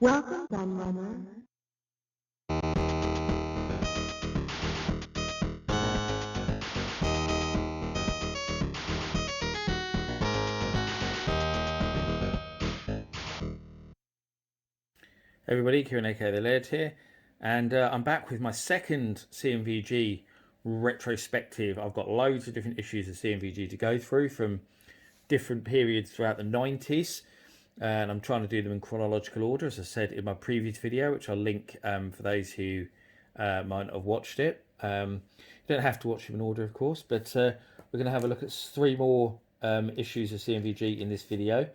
Welcome, Gunrunner. Everybody, Kieran aka The Laird here, and I'm back with my second C&VG retrospective. I've got loads of different issues of C&VG to go through from different periods throughout the 90s, and I'm trying to do them in chronological order, as I said in my previous video, which I'll link for those who might not have watched it. You don't have to watch them in order, of course, but we're going to have a look at three more issues of C&VG in this video,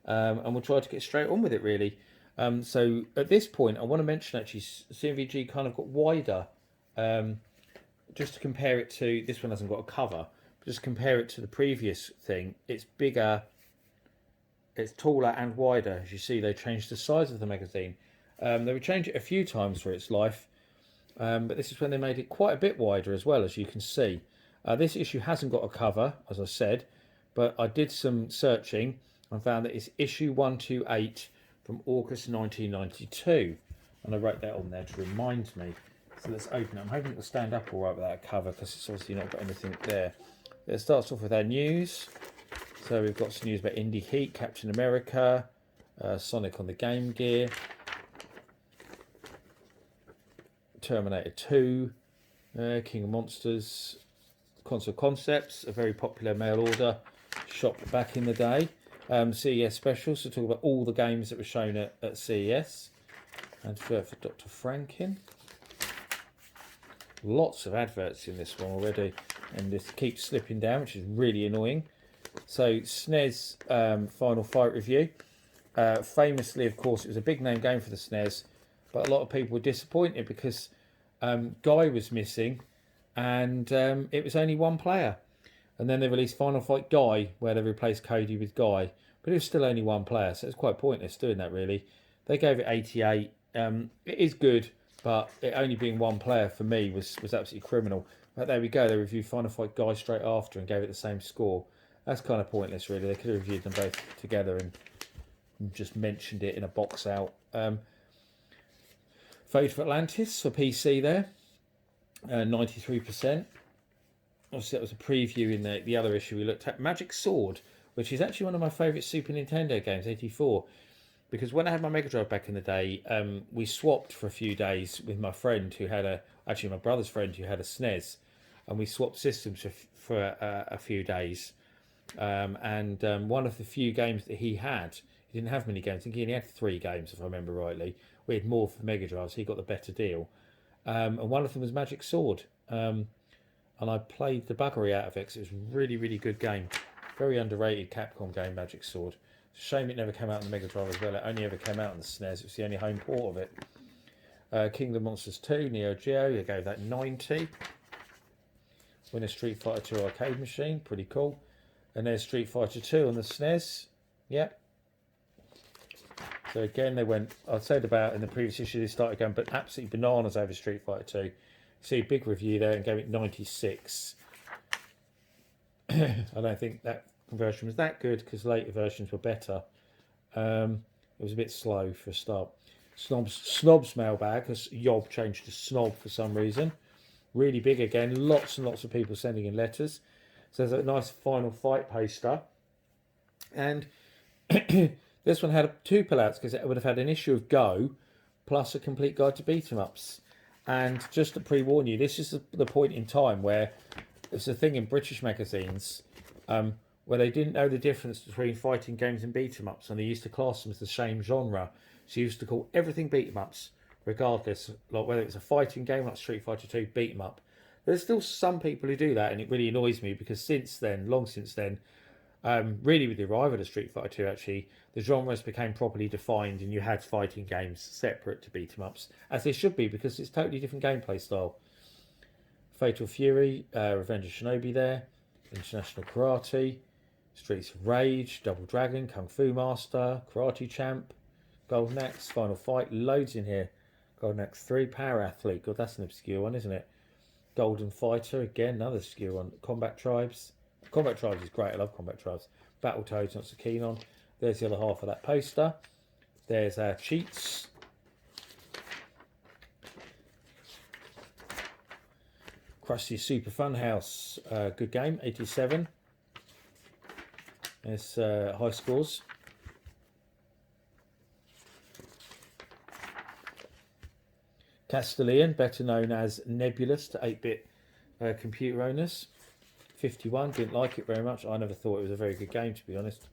and we'll try to get straight on with it, really. So at this point, I want to mention actually C&VG kind of got wider, just to compare it to, this one hasn't got a cover, but just compare it to the previous thing. It's bigger, it's taller and wider. As you see, they changed the size of the magazine. They would change it a few times for its life, but this is when they made it quite a bit wider as well, as you can see. This issue hasn't got a cover, as I said, but I did some searching and found that it's issue 128 from August 1992, and I wrote that on there to remind me. So let's open it. I'm hoping it will stand up all right without a cover, because it's obviously not got anything there. It starts off with our news. So we've got some news about Indie Heat, Captain America, Sonic on the Game Gear, Terminator 2, King of Monsters, Console Concepts, a very popular mail order shop back in the day. CES specials, so talk about all the games that were shown at CES. And for Dr. Franken. Lots of adverts in this one already, and this keeps slipping down, which is really annoying. So SNES Final Fight review. Famously, of course, it was a big name game for the SNES, but a lot of people were disappointed because Guy was missing, and it was only one player. And then they released Final Fight Guy, where they replaced Cody with Guy, but it was still only one player, so it's quite pointless doing that, really. They gave it 88. It is good, but it only being one player for me was absolutely criminal. But there we go. They reviewed Final Fight Guy straight after and gave it the same score. That's kind of pointless, really. They could have reviewed them both together and just mentioned it in a box out. Fate for Atlantis for PC there, 93%. Obviously, that was a preview in the other issue we looked at. Magic Sword, which is actually one of my favourite Super Nintendo games, 84. Because when I had my Mega Drive back in the day, we swapped for a few days with my friend who had my brother's friend who had a SNES. And we swapped systems for a few days. And one of the few games that he had, he didn't have many games. I think he only had 3 games, if I remember rightly. We had more for the Mega Drive, so he got the better deal. And one of them was Magic Sword. And I played the buggery out of it because it was a really, really good game. Very underrated Capcom game, Magic Sword. It's a shame it never came out on the Mega Drive as well. It only ever came out on the SNES. It was the only home port of it. Kingdom Monsters 2, Neo Geo, I gave that 90. Winner Street Fighter 2 arcade machine, pretty cool. And there's Street Fighter 2 on the SNES. Yep. So again, they went, I said about in the previous issue, they started going but absolutely bananas over Street Fighter 2. See a big review there and gave it 96. I don't think that conversion was that good because later versions were better. It was a bit slow for a start. Snob's mailbag, because Yob changed to Snob for some reason. Really big again, lots and lots of people sending in letters. So there's a nice Final Fight poster. And this one had 2 pullouts because it would have had an issue of Go plus a complete guide to beat 'em ups. And just to pre-warn you, this is the point in time where it's a thing in British magazines where they didn't know the difference between fighting games and beat 'em ups, and they used to class them as the same genre. So you used to call everything beat 'em ups, regardless, like whether it's a fighting game like Street Fighter 2, beat 'em up. There's still some people who do that, and it really annoys me because since then, long since then, really with the arrival of Street Fighter 2, actually, the genres became properly defined and you had fighting games separate to beat 'em ups, as they should be because it's totally different gameplay style. Fatal Fury, Revenge of Shinobi there, International Karate, Streets of Rage, Double Dragon, Kung Fu Master, Karate Champ, Golden Axe, Final Fight, loads in here. Golden Axe 3, Power Athlete, God, that's an obscure one, isn't it? Golden Fighter, again, another obscure one. Combat Tribes. Combat Tribes is great, I love Combat Tribes. Battletoads, not so keen on. There's the other half of that poster. There's our cheats. Krusty Super Fun House, good game, 87. It's high scores. Castellian, better known as Nebulous to 8-bit computer owners, 51. Didn't like it very much. I never thought it was a very good game, to be honest.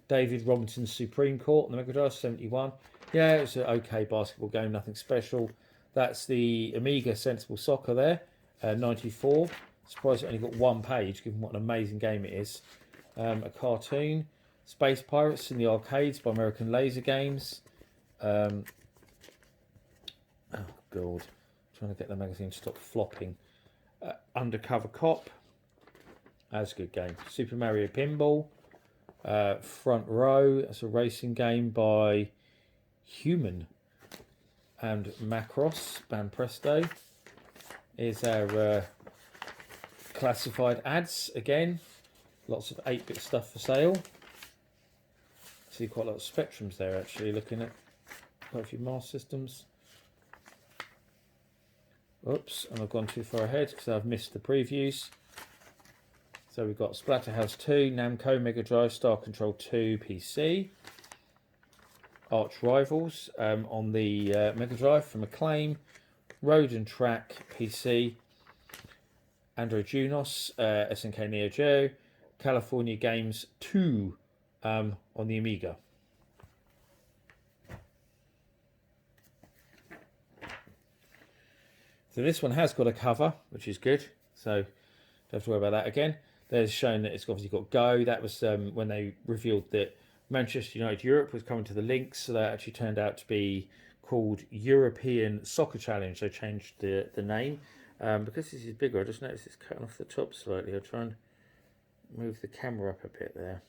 David Robinson's Supreme Court on the Mega Drive, 71. Yeah, it was an okay basketball game, nothing special. That's the Amiga Sensible Soccer there, 94. Surprised it only got one page, given what an amazing game it is. A cartoon. Space Pirates in the Arcades by American Laser Games. Oh, God. Trying to get the magazine to stop flopping. Undercover Cop. That's a good game. Super Mario Pinball. Front Row. That's a racing game by Human and Macross. Bam Presto. Here's our classified ads again. Lots of 8-bit stuff for sale. See quite a lot of Spectrums there actually, looking at quite a few Master Systems. Oops, and I've gone too far ahead because I've missed the previews. So we've got Splatterhouse 2, Namco Mega Drive, Star Control 2 PC. Arch Rivals on the Mega Drive from Acclaim. Road and Track PC. Android Junos, SNK Neo Geo. California Games 2 on the Amiga. So this one has got a cover, which is good. So don't have to worry about that again. There's shown that it's obviously got Go. That was when they revealed that Manchester United Europe was coming to the links. So that actually turned out to be called European Soccer Challenge. They changed the name. Because this is bigger, I just noticed it's cutting off the top slightly. I'll try and move the camera up a bit there.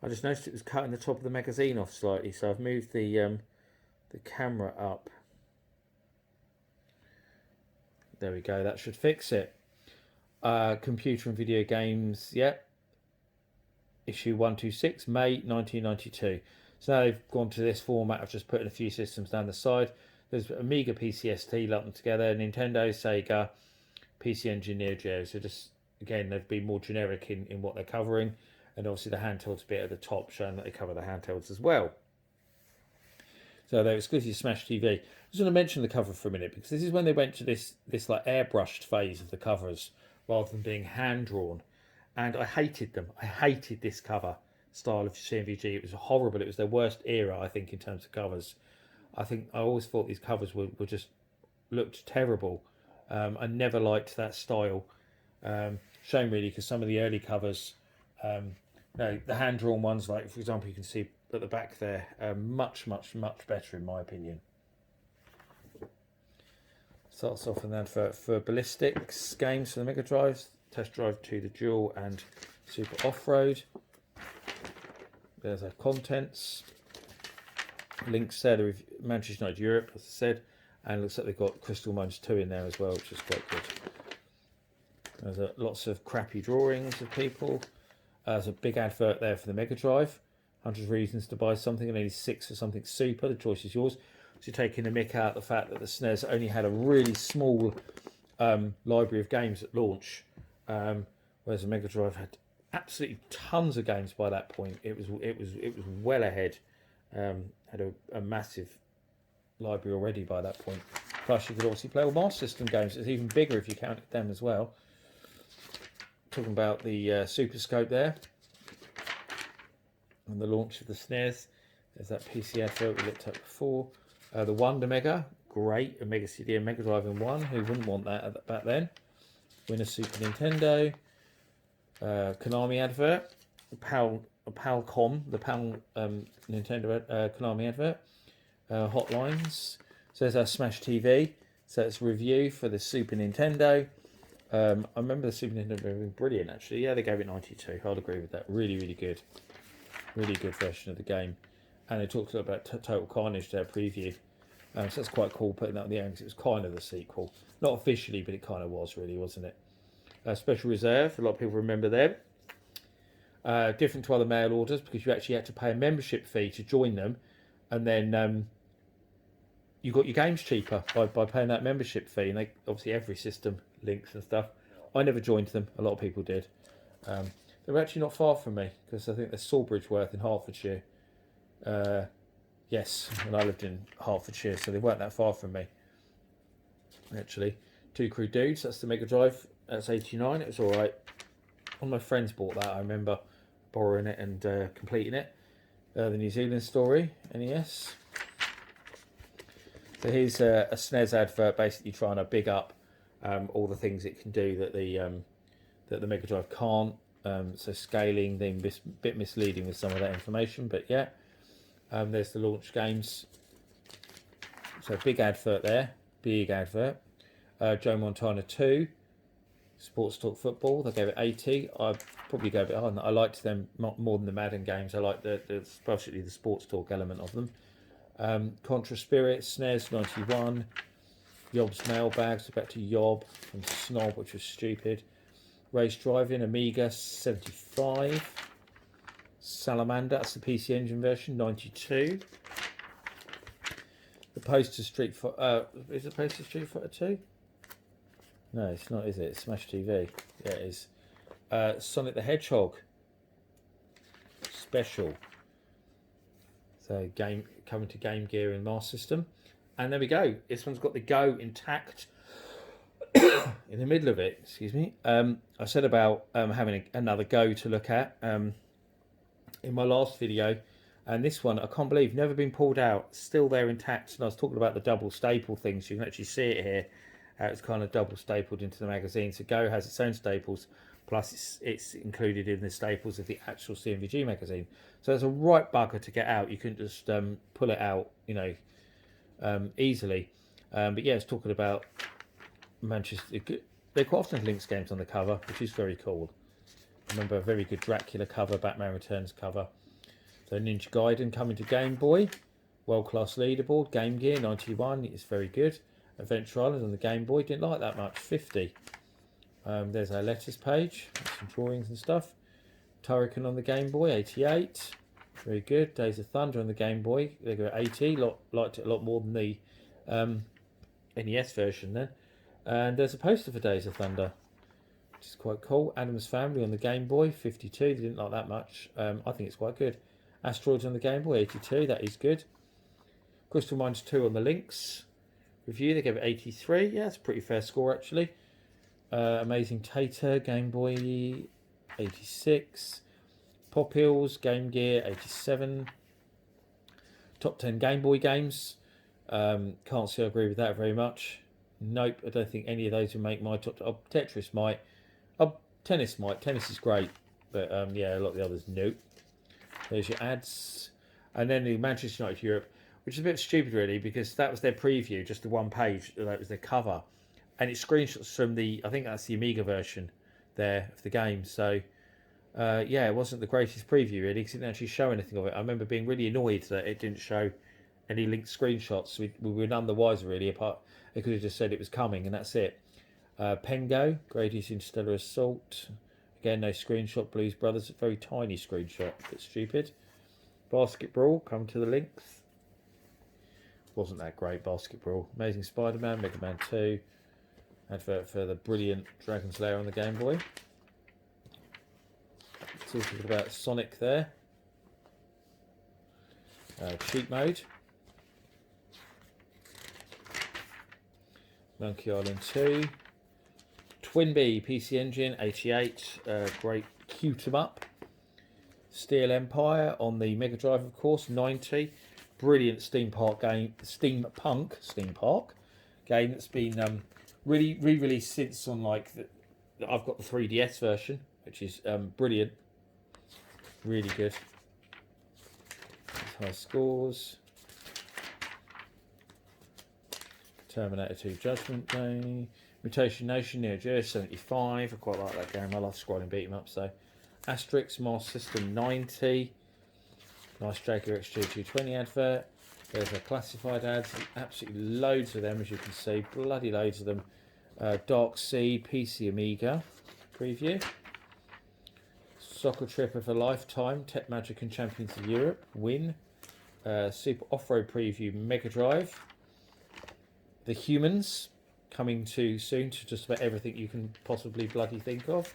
I just noticed it was cutting the top of the magazine off slightly, so I've moved the camera up. There we go, that should fix it. Computer and Video Games, yeah. Issue 126, May 1992. So now they've gone to this format of just putting a few systems down the side. There's Amiga, PCST, lumped them together, Nintendo, Sega, PC Engine, Neo Geo. So just, again, they've been more generic in what they're covering. And obviously the handhelds bit at the top showing that they cover the handhelds as well. So they're exclusive to Smash TV. I just want to mention the cover for a minute because this is when they went to this like airbrushed phase of the covers rather than being hand drawn. And I hated them. I hated this cover style of C&VG. It was horrible. It was their worst era, I think, in terms of covers. I always thought these covers were just looked terrible. I never liked that style. Shame really, because some of the early covers, no, the hand-drawn ones, like for example, you can see at the back there, much better in my opinion. Starts off with an advert for Ballistics games for the Mega Drives, Test Drive 2, the Dual, and Super Off-Road. There's our contents. Links there to Manchester United Europe, as I said, and looks like they've got Crystal Mines 2 in there as well, which is quite good. There's lots of crappy drawings of people. There's a big advert there for the Mega Drive. 100 reasons to buy something and only 6 for something super. The choice is yours. So you're taking the mick out the fact that the SNES only had a really small library of games at launch, whereas the Mega Drive had absolutely tons of games by that point. It was well ahead. Had a massive library already by that point. Plus, you could obviously play all Master System games. It's even bigger if you counted them as well. Talking about the Super Scope there and the launch of the SNES. There's that PC advert we looked at before. The Wonder Mega, great. A Mega CD and Mega Drive in one. Who wouldn't want that back then? Winner Super Nintendo. Konami advert. Palcom, the PAL Nintendo Konami advert. Hotlines. So there's our Smash TV. So it's a review for the Super Nintendo. I remember the Super Nintendo being brilliant actually. Yeah, they gave it 92. I'd agree with that. Really good. Really good version of the game. And they talked about Total Carnage, their preview. So that's quite cool putting that on the end because it was kind of the sequel. Not officially, but it kind of was really, wasn't it? Special Reserve, a lot of people remember them. Different to other mail orders because you actually had to pay a membership fee to join them. And then you got your games cheaper by paying that membership fee. And they obviously every system links and stuff. I never joined them. A lot of people did. They're actually not far from me because I think they're Sawbridgeworth in Hertfordshire. Yes, and I lived in Hertfordshire, so they weren't that far from me. Actually, Two Crew Dudes. That's the Mega Drive. That's 89. It was all right. One of my friends bought that. I remember borrowing it and completing it. The New Zealand story, NES. So here's a SNES advert, basically trying to big up all the things it can do that the Mega Drive can't. So scaling, then a bit misleading with some of that information, but yeah. There's the launch games. So big advert there, big advert. Joe Montana 2, Sports Talk Football. They gave it 80. I probably gave it 100. I liked them more than the Madden games. I liked especially the Sports Talk element of them. Contra Spirit, SNES 91. Yob's Mailbags, back to Yob from Snob, which was stupid. Race Driving, Amiga 75. Salamander, that's the PC Engine version, 92. The Poster Street Fighter, is it Poster Street Fighter 2? No, it's not, is it? It's Smash TV. Yeah, it is. Sonic the Hedgehog Special. So coming to Game Gear and Master System. And there we go. This one's got the Go intact in the middle of it. Excuse me. I said about having another Go to look at in my last video, and this one I can't believe never been pulled out, still there intact. And I was talking about the double staple things. You can actually see it here. It's kind of double stapled into the magazine. So Go has its own staples, plus it's included in the staples of the actual C&VG magazine. So it's a right bugger to get out. You can just pull it out, easily. But yeah, it's talking about Manchester. They quite often have Lynx games on the cover, which is very cool. I remember a very good Dracula cover, Batman Returns cover. So Ninja Gaiden coming to Game Boy. World Class Leaderboard, Game Gear 91. It's very good. Adventure Island on the Game Boy. Didn't like that much. 50. There's our letters page. Some drawings and stuff. Turrican on the Game Boy. 88. Very good. Days of Thunder on the Game Boy. They go 80. Liked it a lot more than the NES version then. And there's a poster for Days of Thunder, which is quite cool. Adam's Family on the Game Boy, 52. They didn't like that much. I think it's quite good. Asteroids on the Game Boy, 82. That is good. Crystal Mines 2 on the Lynx review. They gave it 83. Yeah, that's a pretty fair score actually. Amazing Tater, Game Boy, 86. Pop Hills, Game Gear, 87. Top 10 Game Boy games. Can't say I agree with that very much. Nope, I don't think any of those will make my top. Tetris might. Tennis might. Tennis is great, but yeah, a lot of the others, nope. There's your ads, and then the Manchester United Europe, which is a bit stupid really, because that was their preview, just the one page. That was their cover, and it's screenshots from I think that's the Amiga version there of the game. So yeah, it wasn't the greatest preview really, because it didn't actually show anything of it. I remember being really annoyed that it didn't show any linked screenshots. We were none the wiser really, apart they could have just said it was coming and that's it. Pengo, Grady's Interstellar Assault. Again, no screenshot. Blues Brothers, a very tiny screenshot, but stupid. Basketball, come to the links. Wasn't that great, Basketball. Amazing Spider-Man, Mega Man 2. Advert for the brilliant Dragon's Lair on the Game Boy. Talking about Sonic there. Cheat Mode. Monkey Island 2. Twinbee PC Engine 88. Great cute 'em up. Steel Empire on the Mega Drive, of course, 90. Brilliant steampunk game that's been really re-released since on I've got the 3DS version, which is brilliant. Really good. High scores. Terminator 2 Judgment Day. Mutation Nation, Neo Geo 75. I quite like that game. I love scrolling beat 'em up. So, Asterix Master System 90. Nice Jaguar XG 220 advert. There's a classified ads. Absolutely loads of them, as you can see. Bloody loads of them. Dark Sea, PC Amiga preview. Soccer Trip of a Lifetime, Tech Magic and Champions of Europe, win. Super Off-Road Preview, Mega Drive. The Humans, coming too soon to just about everything you can possibly bloody think of.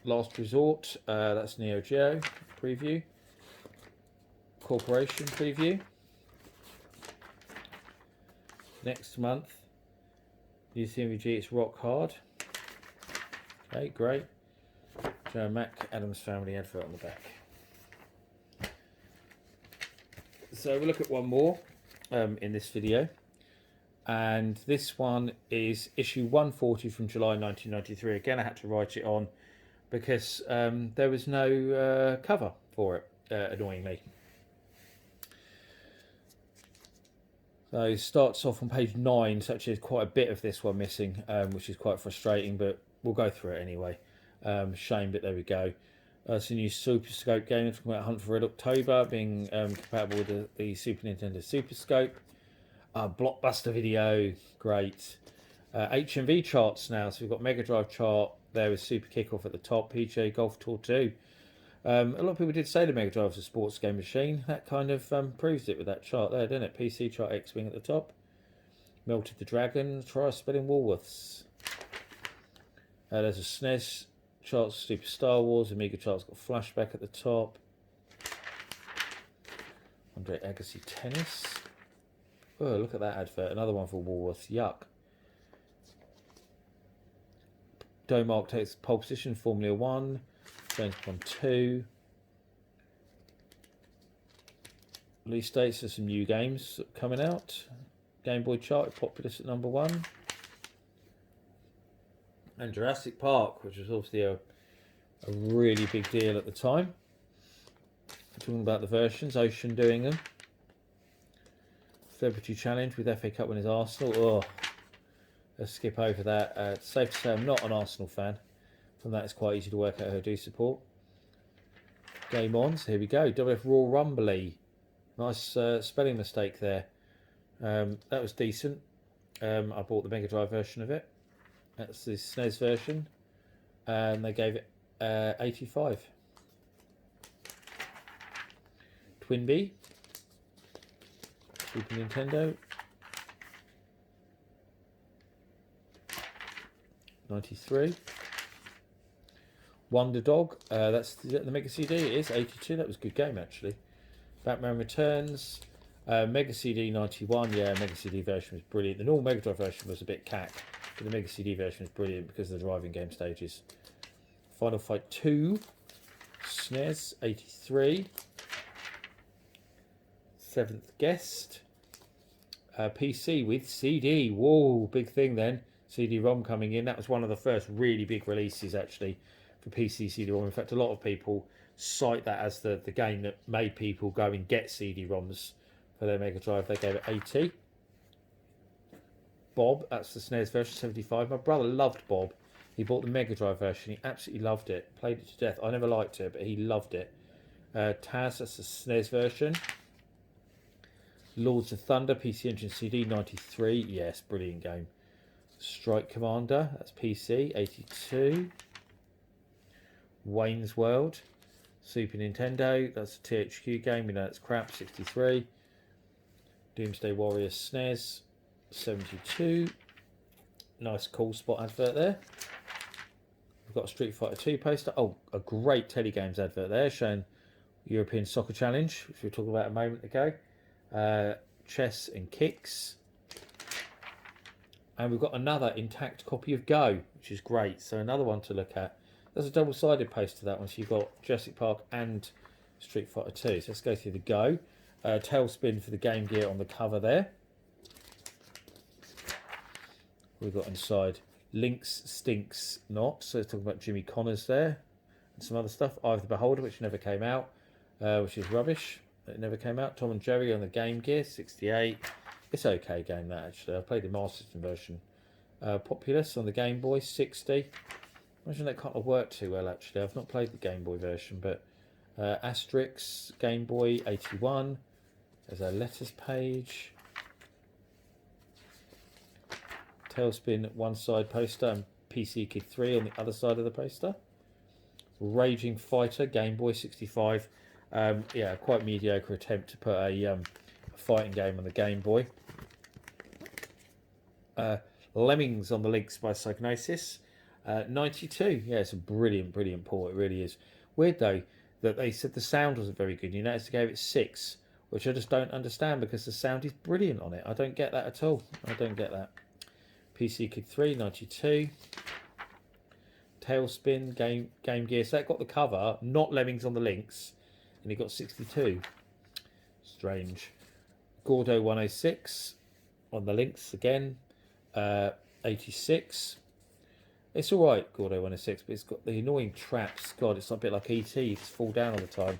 Last Resort, that's Neo Geo preview. Corporation preview. Next month, new C&VG, it's Rock Hard. Okay, great. Joe Mac Adams Family advert on the back. So we'll look at one more in this video. And this one is issue 140 from July 1993. Again, I had to write it on because there was no cover for it, annoyingly. So it starts off on page 9, so actually there's quite a bit of this one missing, which is quite frustrating, but we'll go through it anyway. Shame, but there we go. It's a new Super Scope game, talking about Hunt for Red October, being compatible with the Super Nintendo Super Scope. Blockbuster video, great. HMV charts now, so we've got Mega Drive chart there with Super Kickoff at the top, PGA Golf Tour 2. A lot of people did say the Mega Drive was a sports game machine. That kind of proves it with that chart there, didn't it? PC chart X-Wing at the top. Melted the Dragon, try spelling Woolworths. There's a SNES charts, Super Star Wars, Amiga charts got Flashback at the top. Andre Agassi Tennis. Oh, look at that advert, another one for Woolworths, yuck. Domark takes pole position, Formula 1. James Bond 2. Release dates for some new games coming out. Gameboy chart, Populous at number 1. And Jurassic Park, which was obviously a really big deal at the time. Talking about the versions, Ocean doing them. Celebrity Challenge with FA Cup winners Arsenal. Oh, let's skip over that. It's safe to say I'm not an Arsenal fan. From that, it's quite easy to work out who I do support. Game on, so here we go. WF Raw Rumbly. Nice spelling mistake there. That was decent. I bought the Mega Drive version of it. That's the SNES version. And they gave it 85. Twinbee. Super Nintendo. 93. Wonder Dog, that's the Mega CD, it is 82, that was a good game actually. Batman Returns, Mega CD 91, yeah, Mega CD version was brilliant. The normal Mega Drive version was a bit cack, but the Mega CD version was brilliant because of the driving game stages. Final Fight 2, SNES 83. Seventh Guest, PC with CD, whoa, big thing then. CD-ROM coming in, that was one of the first really big releases actually for PC CD-ROM. In fact, a lot of people cite that as the game that made people go and get CD-ROMs for their Mega Drive. They gave it 80. Bob, that's the SNES version, 75. My brother loved Bob. He bought the Mega Drive version. He absolutely loved it. Played it to death. I never liked it, but he loved it. Taz, that's the SNES version. Lords of Thunder, PC Engine CD, 93. Yes, brilliant game. Strike Commander, that's PC, 82. Wayne's World, Super Nintendo, that's a THQ game, we know it's crap, 63. Doomsday Warriors SNES, 72. Nice cool spot advert there. We've got a Street Fighter 2 poster. Oh, a great Telegames advert there showing European Soccer Challenge, which we were talking about a moment ago. Chess and Kicks. And we've got another intact copy of Go, which is great. So another one to look at. There's a double-sided poster, that one. So you've got Jurassic Park and Street Fighter 2. So let's go through the Go. Tailspin for the Game Gear on the cover there. We've got inside Links Stinks Not. So it's talking about Jimmy Connors there. And some other stuff. Eye of the Beholder, which never came out. Which is rubbish. It never came out. Tom and Jerry on the Game Gear, 68. It's an okay game, that actually. I played the Master System version. Populous on the Game Boy, 60. Imagine that can't have worked too well, actually. I've not played the Game Boy version, but Asterix, Game Boy, 81. There's a letters page. Tailspin, one side poster, and PC Kid 3 on the other side of the poster. Raging Fighter, Game Boy, 65. Yeah, quite mediocre attempt to put a fighting game on the Game Boy. Lemmings on the Links by Psygnosis. 92. Yeah, it's a brilliant port. It really is. Weird though that they said the sound wasn't very good. You notice they gave it 6, which I just don't understand because the sound is brilliant on it. I don't get that at all. I don't get that. PC Kid 3, 92. Tailspin, Game Gear. So that got the cover, not Lemmings on the Links, and it got 62. Strange. Gordo 106 on the Links again. 86. It's alright, Gordo 106, but it's got the annoying traps. God, it's a bit like ET. You just fall down all the time.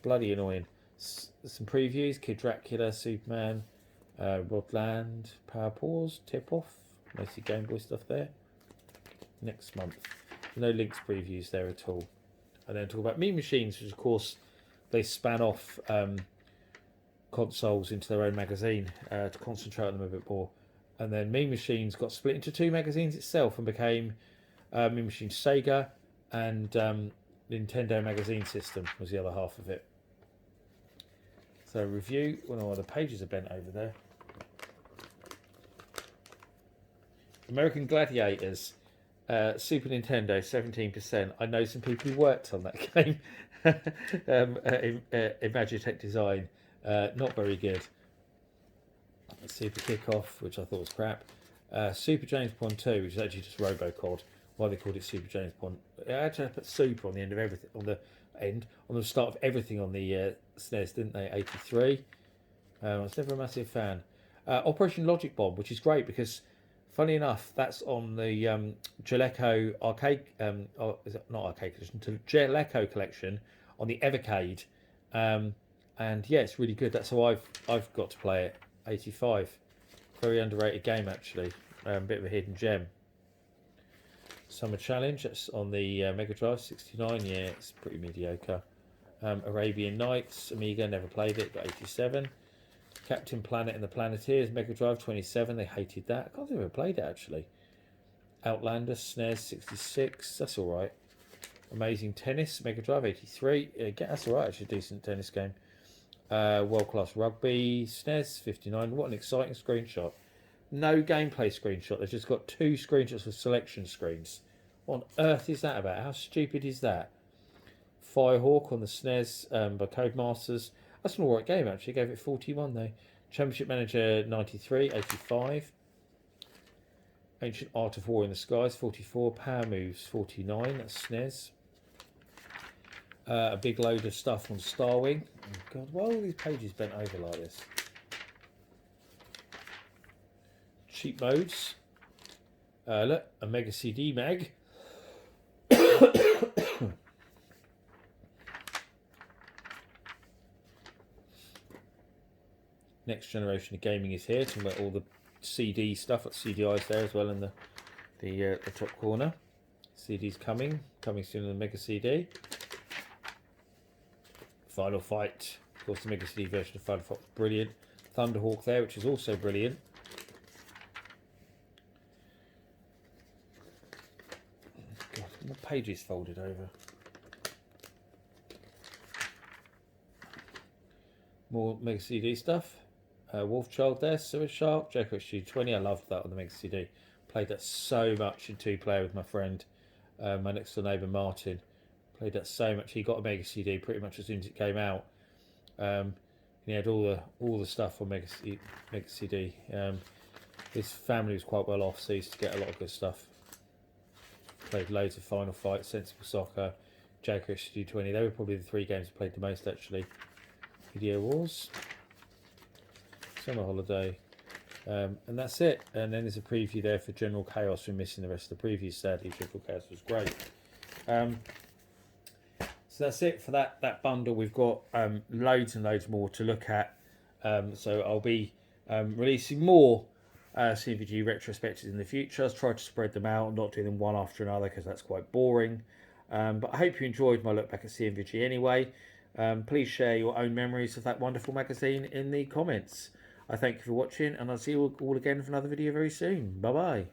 Bloody annoying. Some previews. Kid Dracula, Superman, Rodland, Power Pause, Tip Off. Mostly Game Boy stuff there. Next month. No Links previews there at all. And then talk about Mean Machines, which of course they span off consoles into their own magazine to concentrate on them a bit more. And then Mean Machines got split into 2 magazines itself and became Mean Machines Sega and Nintendo Magazine System was the other half of it. So review. Well, no, the pages are bent over there. American Gladiators. Super Nintendo, 17%. I know some people who worked on that game. Imagitech Design, not very good. Super Kickoff, which I thought was crap. Super James Bond 2, which is actually just Robocod. Why they called it Super James Bond? They actually put Super on the end of everything, on the start of everything on the SNES, didn't they? 83. I was never a massive fan. Operation Logic Bomb, which is great because, funny enough, that's on the Jaleco arcade. Is it not arcade collection? Jaleco collection on the Evercade, and yeah, it's really good. That's how I've got to play it. 85, very underrated game actually. Bit of a hidden gem. Summer Challenge. That's on the Mega Drive. 69. Yeah, it's pretty mediocre. Arabian Nights. Amiga. Never played it. Got 87. Captain Planet and the Planeteers, Mega Drive, 27. They hated that. I can't think I've ever played it actually. Outlander, SNES, 66. That's all right. Amazing Tennis, Mega Drive, 83. That's all right. Actually, a decent tennis game. World Class Rugby, SNES, 59. What an exciting screenshot. No gameplay screenshot. They've just got 2 screenshots of selection screens. What on earth is that about? How stupid is that? Firehawk on the SNES by Codemasters. That's an alright game actually. Gave it 41 though. Championship Manager 93, 85. Ancient Art of War in the Skies 44. Power Moves 49. That's SNES. A big load of stuff on Starwing. Oh God, why are all these pages bent over like this? Cheap modes. Look, a Mega CD mag. Next generation of gaming is here. Talking about all the CD stuff. Got CDIs there as well in the top corner. CD's coming soon in the Mega CD. Final Fight, of course, the Mega CD version of Final Fight was brilliant. Thunderhawk there, which is also brilliant. God, my page is folded over. More Mega CD stuff. Wolfchild there, Sewer Shark, Jacko G20. I loved that on the Mega CD. Played that so much in 2-player with my friend, my next door neighbour Martin. Played that so much. He got a Mega CD pretty much as soon as it came out. He had all the stuff on Mega CD. His family was quite well off, so he used to get a lot of good stuff. Played loads of Final Fight, Sensible Soccer, Jacko G20. They were probably the 3 games I played the most actually. Video Wars. Summer Holiday, and that's it. And then there's a preview there for General Chaos. We're missing the rest of the previews, sadly. General Chaos was great. So that's it for that bundle. We've got loads and loads more to look at. So I'll be releasing more C&VG retrospectives in the future. I'll try to spread them out, not do them one after another because that's quite boring. But I hope you enjoyed my look back at C&VG anyway. Please share your own memories of that wonderful magazine in the comments. I thank you for watching, and I'll see you all again for another video very soon. Bye bye.